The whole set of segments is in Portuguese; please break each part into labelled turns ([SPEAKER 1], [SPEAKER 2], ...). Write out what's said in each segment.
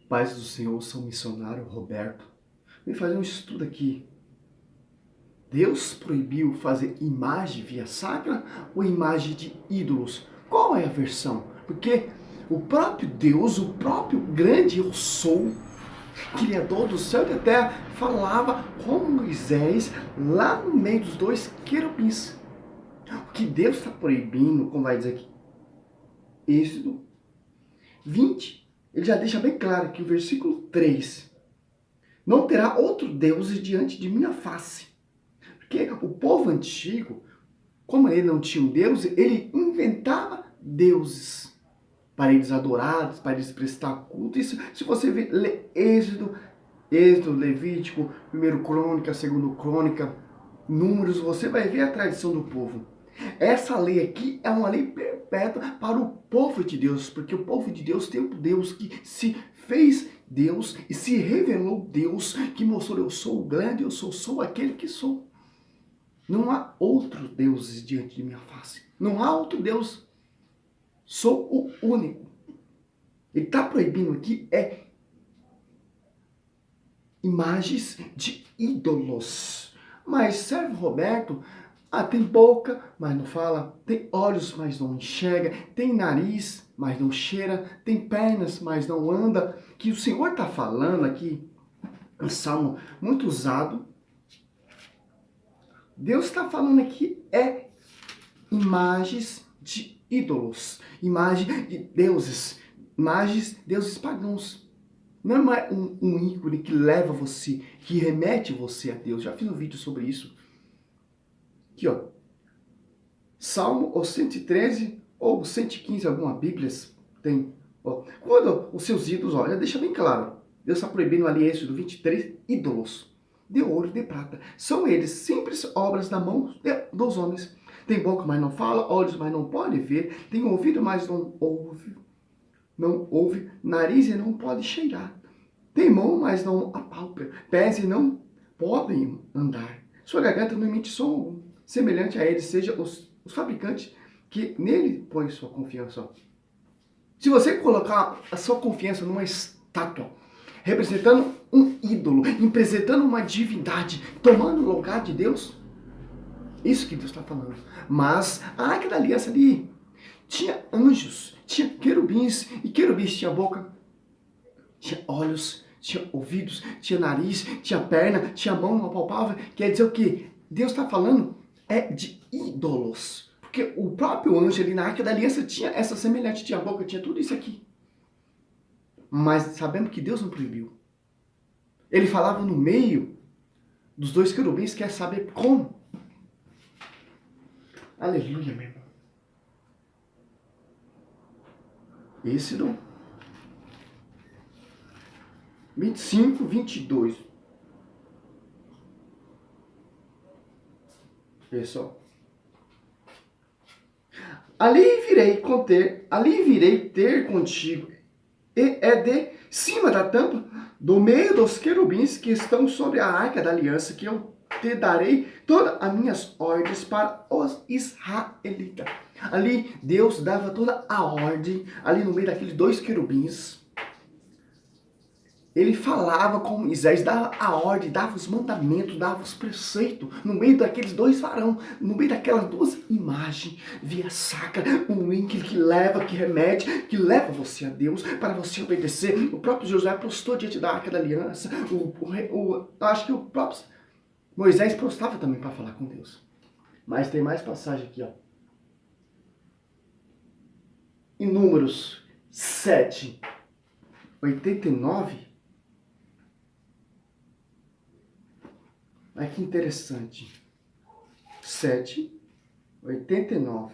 [SPEAKER 1] Paz do Senhor, sou missionário Roberto. Vem fazer um estudo aqui. Deus proibiu fazer imagem via sacra ou imagem de ídolos? Qual é a versão? Porque o próprio Deus, o próprio grande eu sou, Criador do céu e da terra, falava com Moisés lá no meio dos dois querubins. O que Deus está proibindo, como vai dizer aqui, Êxodo 20, ele já deixa bem claro que o versículo 3, não terá outro Deus diante de minha face. Porque o povo antigo, como ele não tinha um Deus, ele inventava deuses para eles adorados, para eles prestar culto. Isso, se você ler Êxodo, Levítico, 1 Crônica, 2 Crônica, Números, você vai ver a tradição do povo. Essa lei aqui é uma lei perpétua para o povo de Deus, porque o povo de Deus tem um Deus que se fez Deus e se revelou Deus, que mostrou: eu sou o grande, eu sou aquele que sou. Não há outro Deus diante de minha face. Não há outro Deus. Sou o único. Ele está proibindo aqui imagens de ídolos. Mas servo Roberto, tem boca, mas não fala, tem olhos, mas não enxerga, tem nariz, mas não cheira, tem pernas, mas não anda. Que o Senhor está falando aqui, um salmo muito usado. Deus está falando aqui imagens de ídolos, imagem de deuses, imagens de deuses pagãos. Não é um ícone que leva você, que remete você a Deus. Já fiz um vídeo sobre isso. Aqui, ó. Salmo 113 ou 115, alguma Bíblia tem. Ó. Quando os seus ídolos, olha, deixa bem claro. Deus está proibindo ali Êxodo 23, ídolos de ouro e de prata. São eles simples obras da mão dos homens. Tem boca, mas não fala, olhos, mas não pode ver, tem ouvido, mas não ouve, nariz e não pode cheirar. Tem mão, mas não apalpa, pés e não podem andar. Sua garganta não emite som algum. Semelhante a eles, seja os fabricantes que nele põem sua confiança. Se você colocar a sua confiança numa estátua, representando um ídolo, representando uma divindade, tomando o lugar de Deus, isso que Deus está falando. Mas a Arca da Aliança ali tinha anjos, tinha querubins, e querubins tinha boca, tinha olhos, tinha ouvidos, tinha nariz, tinha perna, tinha mão não palpável. Quer dizer o quê? Deus está falando de ídolos. Porque o próprio anjo ali na Arca da Aliança tinha essa semelhante, tinha boca, tinha tudo isso aqui. Mas sabemos que Deus não proibiu. Ele falava no meio dos dois querubins, quer saber como. Aleluia, meu irmão. Êxodo 25, 22. Pessoal. Ali virei ter contigo. E é de cima da tampa, do meio dos querubins que estão sobre a Arca da Aliança, que eu te darei todas as minhas ordens para os israelitas. Ali Deus dava toda a ordem, ali no meio daqueles dois querubins. Ele falava com Moisés, dava a ordem, dava os mandamentos, dava os preceitos, no meio daqueles dois varão, no meio daquelas duas imagens, via sacra, um ícone que leva, que remete, que leva você a Deus, para você obedecer. O próprio Josué prostrou diante da Arca da Aliança, acho que o próprio Moisés prostrava também para falar com Deus. Mas tem mais passagem aqui, ó. Em Números 7, 89, olha que interessante. 7, 89.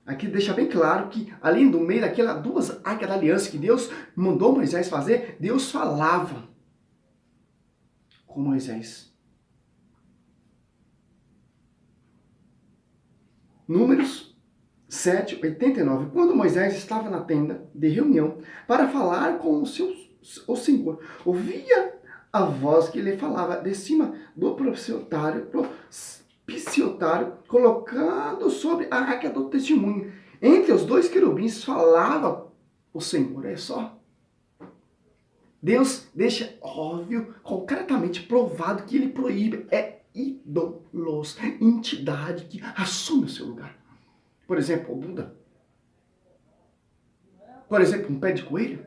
[SPEAKER 1] Aqui deixa bem claro que, além do meio daquelas duas arcas da aliança que Deus mandou Moisés fazer, Deus falava com Moisés. Números 7, 89. Quando Moisés estava na tenda de reunião para falar com o Senhor, ouvia a voz que lhe falava de cima do propiciatário, colocando sobre a arca do testemunho. Entre os dois querubins falava o Senhor. É só. Deus deixa óbvio, concretamente provado que ele proíbe ídolos, entidade que assume o seu lugar. Por exemplo, o Buda. Por exemplo, um pé de coelho.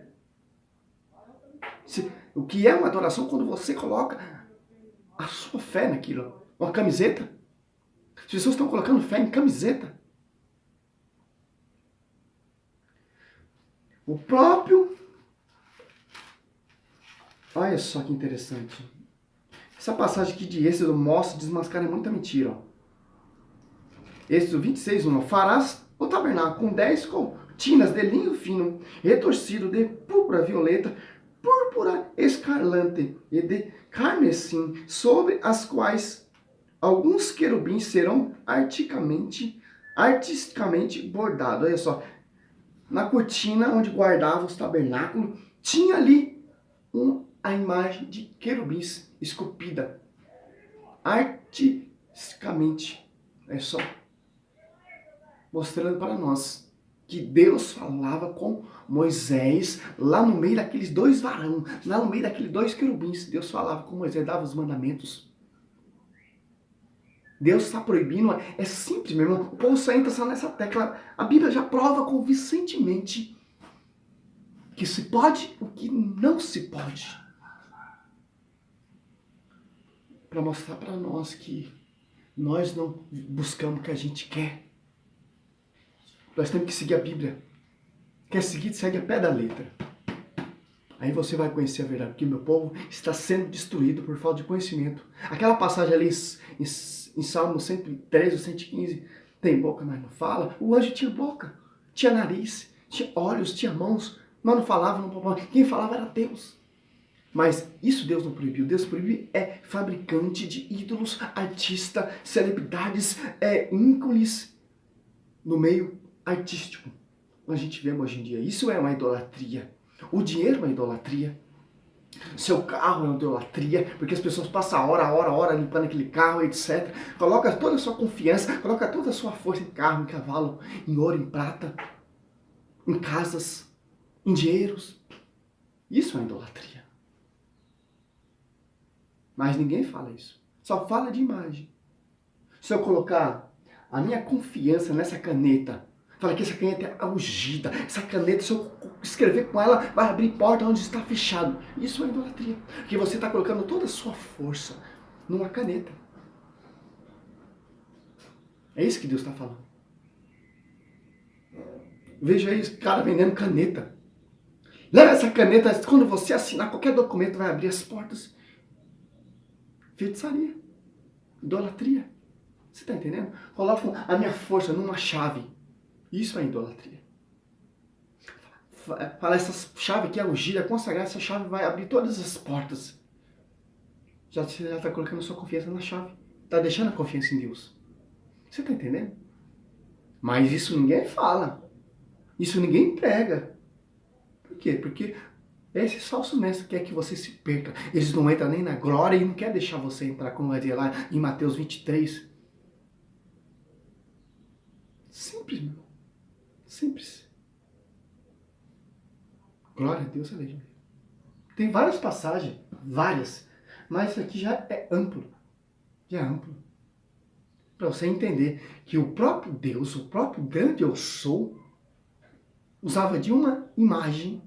[SPEAKER 1] O que é uma adoração quando você coloca a sua fé naquilo. Uma camiseta. As pessoas estão colocando fé em camiseta. O próprio... Olha só que interessante. Essa passagem aqui de Êxodo mostra, desmascara muita mentira. Ó. Êxodo 26:1. Farás o tabernáculo com 10 cortinas de linho fino, retorcido de púrpura violeta, púrpura escarlate e de carmesim, sobre as quais alguns querubins serão artisticamente bordados. Olha só, na cortina onde guardava os tabernáculos, tinha ali a imagem de querubins esculpida, artisticamente. É só mostrando para nós que Deus falava com Moisés lá no meio daqueles dois varão, lá no meio daqueles dois querubins. Deus falava com Moisés, dava os mandamentos. Deus está proibindo, é simples, meu irmão. O povo só entra só nessa tecla. A Bíblia já prova convincentemente que se pode, o que não se pode. Para mostrar para nós que nós não buscamos o que a gente quer. Nós temos que seguir a Bíblia. Quer seguir, segue a pé da letra. Aí você vai conhecer a verdade, porque meu povo está sendo destruído por falta de conhecimento. Aquela passagem ali em Salmo 113 ou 115, tem boca, mas não fala. O anjo tinha boca, tinha nariz, tinha olhos, tinha mãos, mas não falava, não falava. Quem falava era Deus. Mas isso Deus não proibiu. Deus proibiu fabricante de ídolos, artista, celebridades, ícones no meio artístico. A gente vê hoje em dia. Isso é uma idolatria. O dinheiro é uma idolatria. Seu carro é uma idolatria, porque as pessoas passam hora limpando aquele carro, etc. Coloca toda a sua confiança, coloca toda a sua força em carro, em cavalo, em ouro, em prata, em casas, em dinheiros. Isso é uma idolatria. Mas ninguém fala isso. Só fala de imagem. Se eu colocar a minha confiança nessa caneta, fala que essa caneta é ungida, essa caneta, se eu escrever com ela, vai abrir porta onde está fechado. Isso é idolatria. Porque você está colocando toda a sua força numa caneta. É isso que Deus está falando. Veja aí, os caras vendendo caneta. Leva essa caneta, quando você assinar qualquer documento, vai abrir as portas. Feitiçaria. Idolatria. Você está entendendo? Coloco a minha força numa chave. Isso é idolatria. Fala, essa chave que é ungida, consagrar, essa chave vai abrir todas as portas. Você já está colocando sua confiança na chave. Está deixando a confiança em Deus. Você está entendendo? Mas isso ninguém fala. Isso ninguém prega. Por quê? Porque esses falsos mestres querem que você se perca. Eles não entram nem na glória e não querem deixar você entrar, como vai dizer lá em Mateus 23. Simples, meu. Simples. Glória a Deus, aleluia. Tem várias passagens, várias. Mas isso aqui já é amplo. Já é amplo. Para você entender que o próprio Deus, o próprio grande eu sou, usava de uma imagem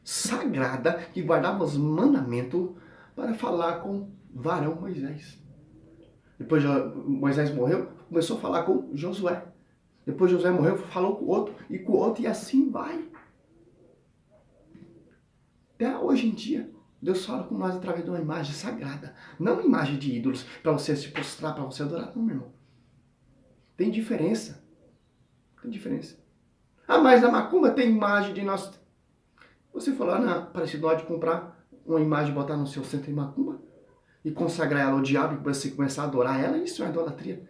[SPEAKER 1] sagrada que guardava os mandamentos para falar com o varão Moisés. Depois Moisés morreu, começou a falar com Josué. Depois Josué morreu, falou com o outro e com o outro e assim vai. Até hoje em dia, Deus fala com nós através de uma imagem sagrada. Não uma imagem de ídolos para você se prostrar, para você adorar. Não, meu irmão. Tem diferença. Tem diferença. Ah, mas na macumba tem imagem de nós. Você falou, na Aparecida, de comprar uma imagem e botar no seu centro de macumba e consagrar ela ao diabo e você começar a adorar ela, isso é idolatria.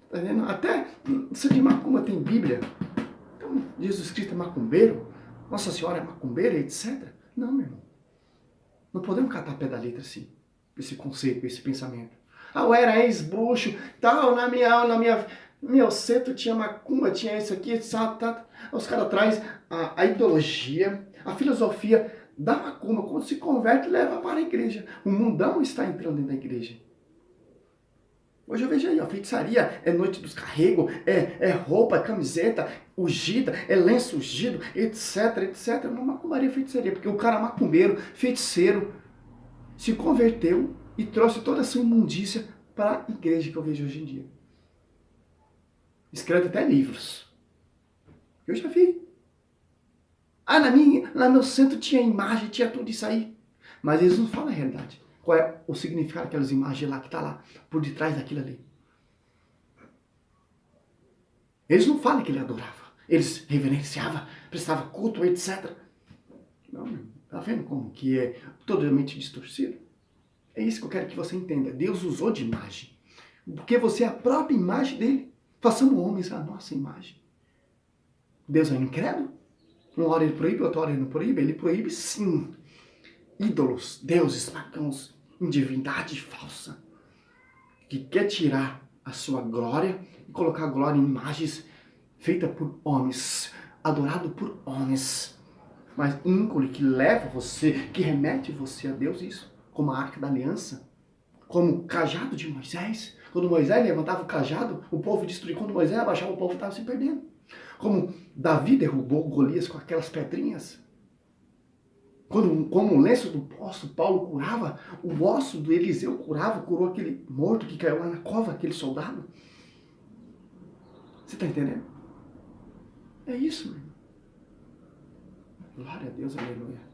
[SPEAKER 1] Tá vendo? Até isso de macumba tem Bíblia. Então, Jesus Cristo é macumbeiro, Nossa Senhora é macumbeira, etc. Não, meu irmão. Não podemos catar pé da letra assim, esse conceito, esse pensamento. Ah, eu era ex-bruxo, tal, meu centro tinha macumba, tinha isso aqui, tá. Os caras trazem a ideologia, a filosofia dá macumba, quando se converte, leva para a igreja. O mundão está entrando dentro da igreja. Hoje eu vejo aí, ó, feitiçaria, é noite dos carregos, é roupa, é camiseta ungida, é lenço ungido, etc, etc. Uma macumbaria, feitiçaria, porque o cara macumbeiro, feiticeiro, se converteu e trouxe toda essa imundícia para a igreja que eu vejo hoje em dia. Escreve até livros. Eu já vi. Ah, lá no centro tinha imagem, tinha tudo isso aí. Mas eles não falam a realidade. Qual é o significado daquelas imagens lá que está lá, por detrás daquilo ali. Eles não falam que ele adorava. Eles reverenciavam, prestavam culto, etc. Não, tá vendo como que é totalmente distorcido? É isso que eu quero que você entenda. Deus usou de imagem. Porque você é a própria imagem dele. Façamos homens a nossa imagem. Deus é um incrédulo? Uma hora ele proíbe, outra hora ele não proíbe. Ele proíbe sim. Ídolos, deuses, pagãos, divindade falsa. Que quer tirar a sua glória e colocar a glória em imagens feitas por homens. Adorado por homens. Mas íncole que leva você, que remete você a Deus, isso. Como a Arca da Aliança. Como o cajado de Moisés. Quando Moisés levantava o cajado, o povo destruía. Quando Moisés abaixava, o povo estava se perdendo. Como Davi derrubou Golias com aquelas pedrinhas. Como o lenço do apóstolo Paulo curava, o osso do Eliseu curou aquele morto que caiu lá na cova, aquele soldado. Você está entendendo? É isso, meu irmão. Glória a Deus, aleluia.